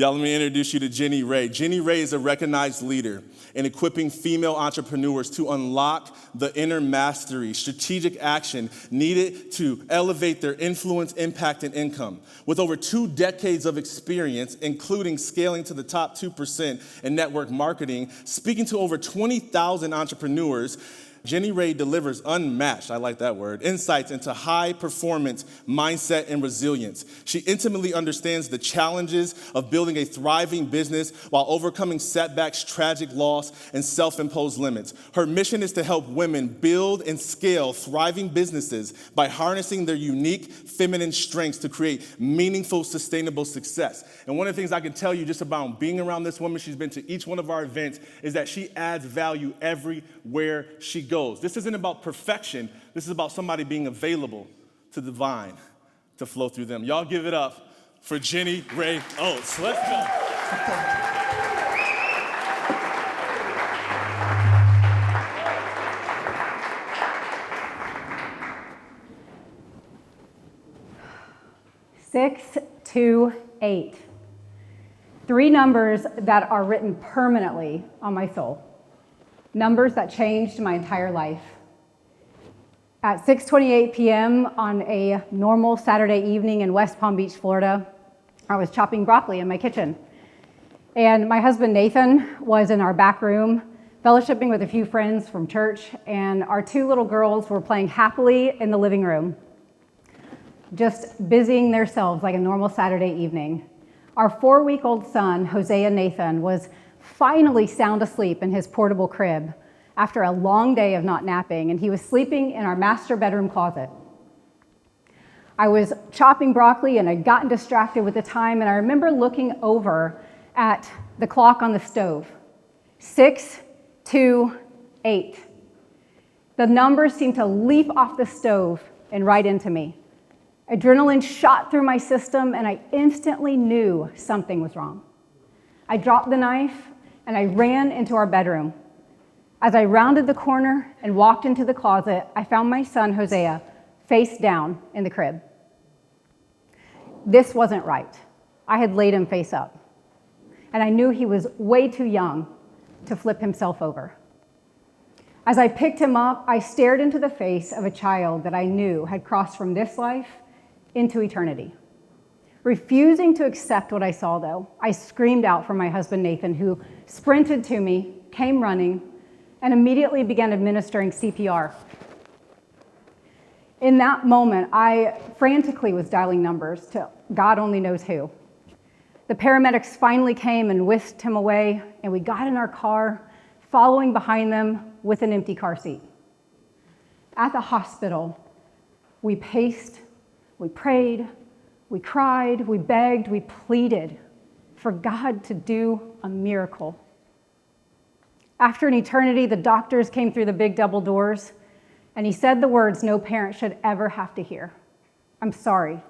Y'all, let me introduce you to Jenni Rae. Jenni Rae is a recognized leader in equipping female entrepreneurs to unlock the inner mastery, strategic action needed to elevate their influence, impact, and income. With over 2 decades of experience, including scaling to the top 2% in network marketing, speaking to over 20,000 entrepreneurs, Jenni Rae delivers unmatched, I like that word, insights into high performance mindset and resilience. She intimately understands the challenges of building a thriving business while overcoming setbacks, tragic loss, and self-imposed limits. Her mission is to help women build and scale thriving businesses by harnessing their unique feminine strengths to create meaningful, sustainable success. And one of the things I can tell you just about being around this woman, she's been to each one of our events, is that she adds value everywhere she goes. This isn't about perfection. This is about somebody being available to the divine to flow through them. Y'all give it up for Jenni Rae Oates. Let's go. Six, 2, 8. 3 numbers that are written permanently on my soul. Numbers that changed my entire life. At 6:28 p.m. on a normal Saturday evening in West Palm Beach, Florida, I was chopping broccoli in my kitchen. And my husband Nathan was in our back room, fellowshipping with a few friends from church, and our 2 little girls were playing happily in the living room, just busying themselves like a normal Saturday evening. Our 4-week-old son, Hosea Nathan, was finally sound asleep in his portable crib after a long day of not napping, and he was sleeping in our master bedroom closet. I was chopping broccoli and I'd gotten distracted with the time, and I remember looking over at the clock on the stove. 6, 2, 8. The numbers seemed to leap off the stove and right into me. Adrenaline shot through my system, and I instantly knew something was wrong. I dropped the knife and I ran into our bedroom. As I rounded the corner and walked into the closet, I found my son, Hosea, face down in the crib. This wasn't right. I had laid him face up, and I knew he was way too young to flip himself over. As I picked him up, I stared into the face of a child that I knew had crossed from this life into eternity. Refusing to accept what I saw, though, I screamed out for my husband, Nathan, who sprinted to me, came running, and immediately began administering CPR. In that moment, I frantically was dialing numbers to God only knows who. The paramedics finally came and whisked him away, and we got in our car, following behind them with an empty car seat. At the hospital, we paced, we prayed, we cried, we begged, we pleaded for God to do a miracle. After an eternity, the doctors came through the big double doors, and he said the words no parent should ever have to hear. I'm sorry.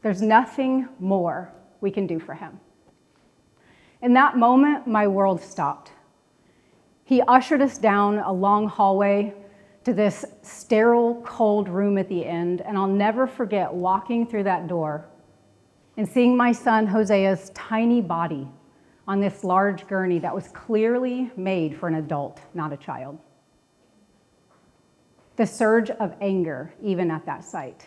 There's nothing more we can do for him. In that moment, my world stopped. He ushered us down a long hallway to this sterile, cold room at the end, and I'll never forget walking through that door and seeing my son Hosea's tiny body on this large gurney that was clearly made for an adult, not a child. The surge of anger, even at that sight.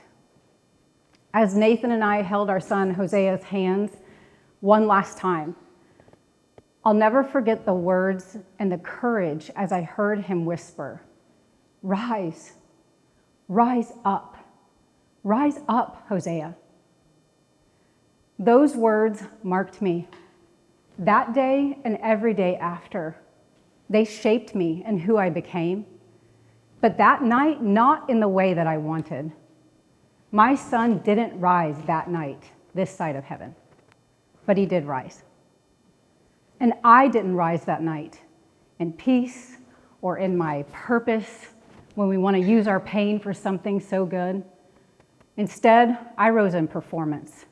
As Nathan and I held our son Hosea's hands one last time, I'll never forget the words and the courage as I heard him whisper, "Rise, rise up, Hosea." Those words marked me. That day and every day after, they shaped me and who I became. But that night, not in the way that I wanted. My son didn't rise that night, this side of heaven, but he did rise. And I didn't rise that night in peace or in my purpose when we want to use our pain for something so good. Instead, I rose in performance.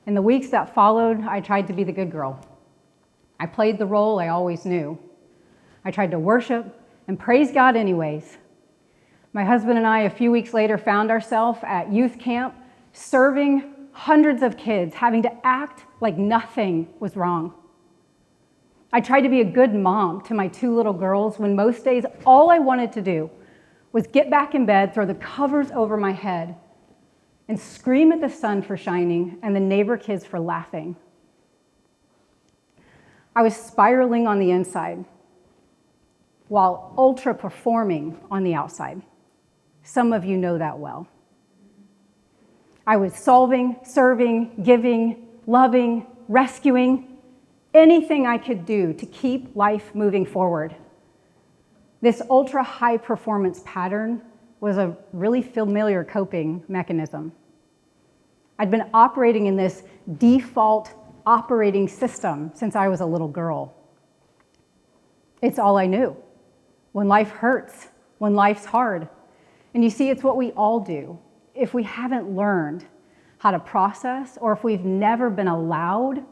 In the weeks that followed, I tried to be the good girl. I played the role I always knew. I tried to worship and praise God anyways. My husband and I, a few weeks later, found ourselves at youth camp serving hundreds of kids, having to act like nothing was wrong. I tried to be a good mom to my 2 little girls when most days all I wanted to do was get back in bed, throw the covers over my head, and scream at the sun for shining and the neighbor kids for laughing. I was spiraling on the inside while ultra performing on the outside. Some of you know that well. I was solving, serving, giving, loving, rescuing, anything I could do to keep life moving forward. This ultra high performance pattern was a really familiar coping mechanism. I'd been operating in this default operating system since I was a little girl. It's all I knew. When life hurts, when life's hard. And you see, it's what we all do. If we haven't learned how to process, or if we've never been allowed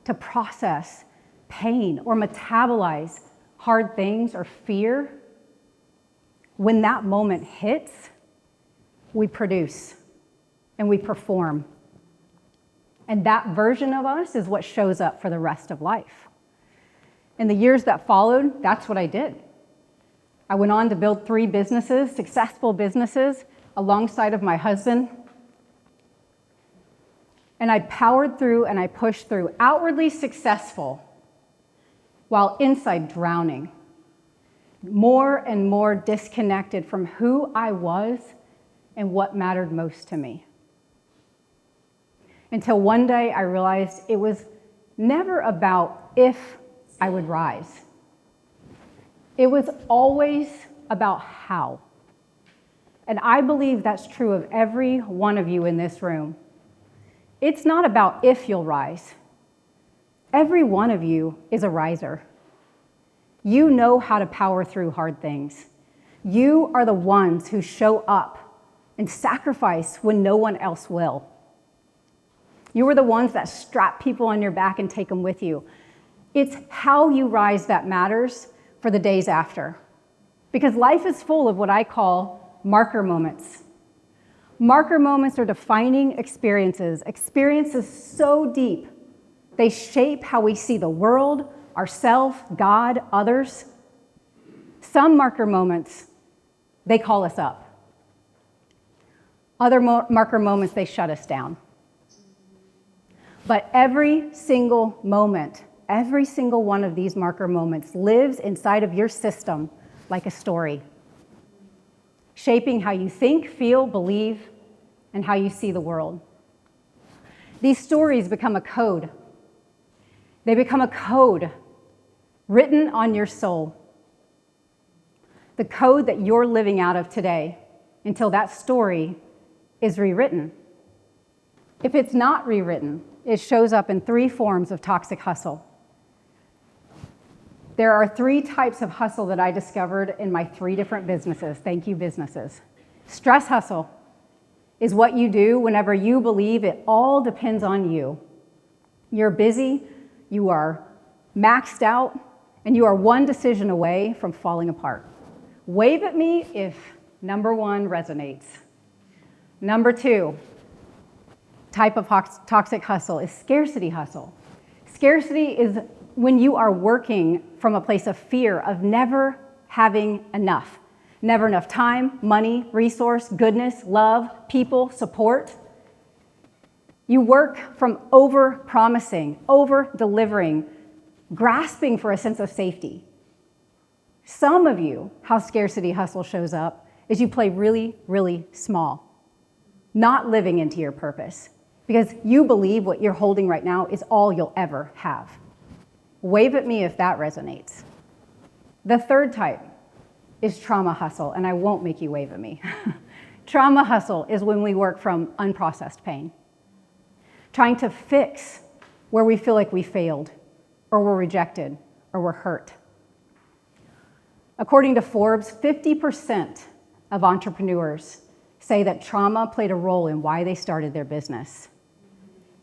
to process pain or metabolize hard things or fear, when that moment hits, we produce and we perform. And that version of us is what shows up for the rest of life. In the years that followed, that's what I did. I went on to build 3 businesses, successful businesses, alongside of my husband. And I powered through and I pushed through, outwardly successful, while inside drowning, more and more disconnected from who I was and what mattered most to me. Until one day I realized it was never about if I would rise. It was always about how. And I believe that's true of every one of you in this room. It's not about if you'll rise. Every one of you is a riser. You know how to power through hard things. You are the ones who show up and sacrifice when no one else will. You are the ones that strap people on your back and take them with you. It's how you rise that matters for the days after. Because life is full of what I call marker moments. Marker moments are defining experiences so deep, they shape how we see the world, ourselves, God, others. Some marker moments, they call us up. Other marker moments, they shut us down. But every single moment, every single one of these marker moments lives inside of your system like a story, shaping how you think, feel, believe, and how you see the world. These stories become a code. They become a code written on your soul. The code that you're living out of today until that story is rewritten. If it's not rewritten, it shows up in 3 forms of toxic hustle. There are 3 types of hustle that I discovered in my 3 different businesses. Thank you, businesses. Stress hustle is what you do whenever you believe it all depends on you. You're busy, you are maxed out, and you are one decision away from falling apart. Wave at me if number 1 resonates. Number 2 type of toxic hustle is scarcity hustle. Scarcity is when you are working from a place of fear of never having enough. Never enough time, money, resource, goodness, love, people, support. You work from over-promising, over-delivering, grasping for a sense of safety. Some of you, how scarcity hustle shows up is you play really, really small, not living into your purpose, because you believe what you're holding right now is all you'll ever have. Wave at me if that resonates. The 3rd type is trauma hustle, and I won't make you wave at me. Trauma hustle is when we work from unprocessed pain, trying to fix where we feel like we failed, or we're rejected, or we're hurt. According to Forbes, 50% of entrepreneurs say that trauma played a role in why they started their business.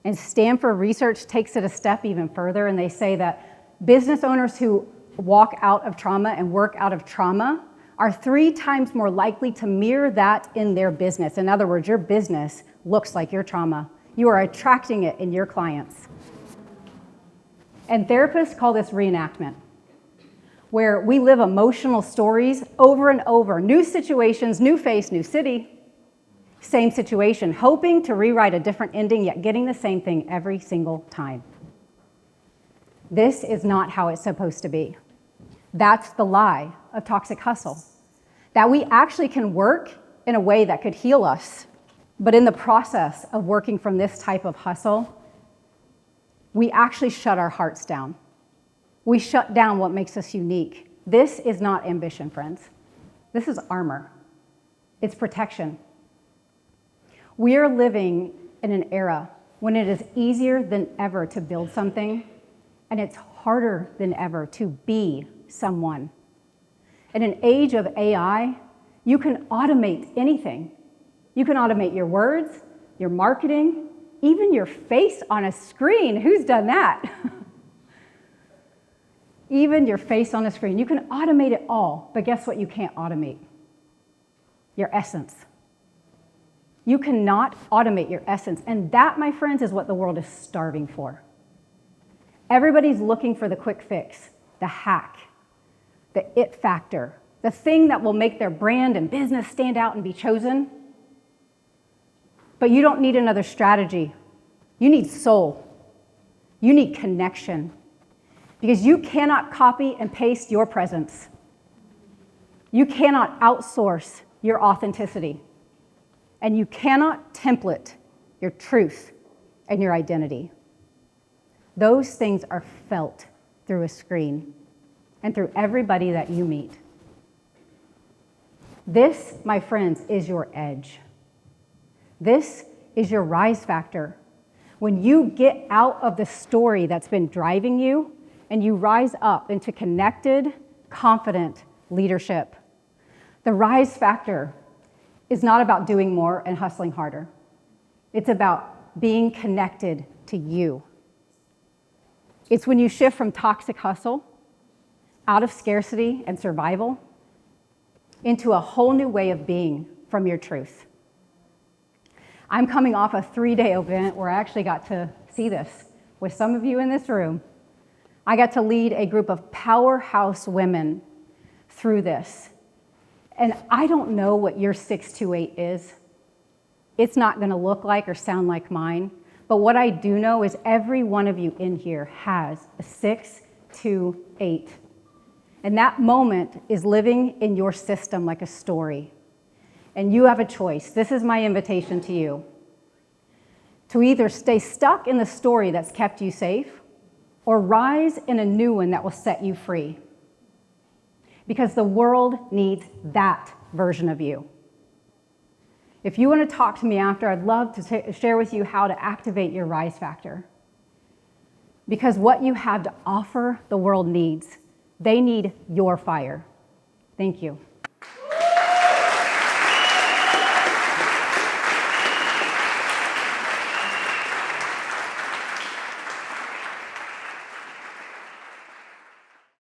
And Stanford research takes it a step even further, and they say that business owners who walk out of trauma and work out of trauma are 3 times more likely to mirror that in their business. In other words, your business looks like your trauma. You are attracting it in your clients. And therapists call this reenactment, where we live emotional stories over and over. New situations, new face, new city, same situation, hoping to rewrite a different ending, yet getting the same thing every single time. This is not how it's supposed to be. That's the lie of toxic hustle, that we actually can work in a way that could heal us. But in the process of working from this type of hustle, we actually shut our hearts down. We shut down what makes us unique. This is not ambition, friends. This is armor. It's protection. We are living in an era when it is easier than ever to build something, and it's harder than ever to be someone. In an age of AI, you can automate anything. You can automate your words, your marketing, even your face on a screen. Who's done that? Even your face on a screen. You can automate it all, but guess what you can't automate? Your essence. You cannot automate your essence. And that, my friends, is what the world is starving for. Everybody's looking for the quick fix, the hack, the it factor, the thing that will make their brand and business stand out and be chosen. But you don't need another strategy. You need soul. You need connection. Because you cannot copy and paste your presence. You cannot outsource your authenticity. And you cannot template your truth and your identity. Those things are felt through a screen and through everybody that you meet. This, my friends, is your edge. This is your rise factor. When you get out of the story that's been driving you and you rise up into connected, confident leadership. The rise factor is not about doing more and hustling harder. It's about being connected to you. It's when you shift from toxic hustle, out of scarcity and survival, into a whole new way of being from your truth. I'm coming off a 3-day event where I actually got to see this with some of you in this room. I got to lead a group of powerhouse women through this. And I don't know what your 628 is. It's not going to look like or sound like mine. But what I do know is every one of you in here has a 628. And that moment is living in your system like a story. And you have a choice. This is my invitation to you. To either stay stuck in the story that's kept you safe, or rise in a new one that will set you free. Because the world needs that version of you. If you want to talk to me after, I'd love to share with you how to activate your rise factor. Because what you have to offer, the world needs. They need your fire. Thank you.